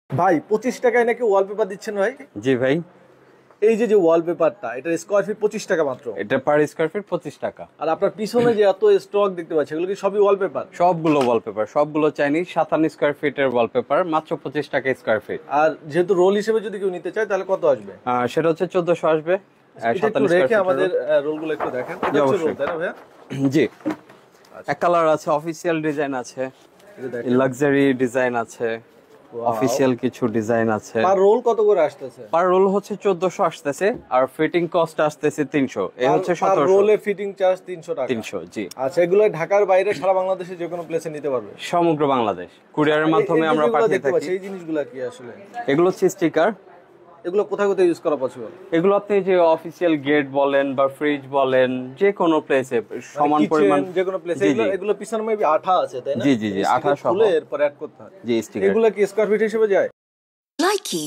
ভাই 25 টাকায় নাকি ওয়ালপেপার দিচ্ছেন ভাই? জি ভাই, এই যে যে ওয়ালপেপারটা, এটা স্কয়ার ফিট 25 টাকা মাত্র। এটা পার স্কয়ার ফিট 25 টাকা। আর আপনার পিছনে যে এত স্টক দেখতে পাচ্ছি, এগুলো কি সবই ওয়ালপেপার? সবগুলো ওয়ালপেপার, সবগুলো চাইনিজ 57 স্কয়ার ফিটের ওয়ালপেপার, মাত্র 25 টাকা স্কয়ার ফিট। আর যেহেতু রোল হিসেবে যদি কেউ নিতে চায় তাহলে কত আসবে? সেটা হচ্ছে 1400 আসবে। এটা একটু 57 স্কয়ার রেখে ফিট আমাদের রোলগুলো একটু দেখেন। এটা হচ্ছে রোল, তাই না ভাইয়া? জি, এক কালার আছে, অফিসিয়াল ডিজাইন আছে, এটা দেখেন, লাক্সারি ডিজাইন আছে, অফিসিয়াল কিছু ডিজাইন আছে। পার রোল কত করে আসতেছে? পার রোল হচ্ছে 1400 আসতেছে, আর ফিটিং কস্ট আসতেছে 300। এই হচ্ছে পার 1700। রোলে ফিটিং চার্জ 300 টাকা। 300, জি। আচ্ছা, এগুলো ঢাকার বাইরে সারা বাংলাদেশে যে কোনো প্লেসে নিতে পারবে? সমগ্র বাংলাদেশ কুরিয়ারের মাধ্যমে আমরা পাঠিয়ে থাকি। এই জিনিসগুলো কি আসলে? এগুলো হচ্ছে স্টিকার। এগুলো কোথায় কোথায় ইউজ করা পসিবল? এগুলো আপনি যে অফিসিয়াল গেট বলেন বা ফ্রিজ বলেন, যে কোনো প্লেসে সমান পরিমাণ, যে কোনো প্লেসে। এগুলো পিছনে মেবি আঠা আছে, তাই না? জি জি জি, আঠা সহ। খুলে এরপর অ্যাড করতে হয়। জি, স্টিকার। এগুলো কি স্কয়ার ফিট হিসেবে যায়? Likey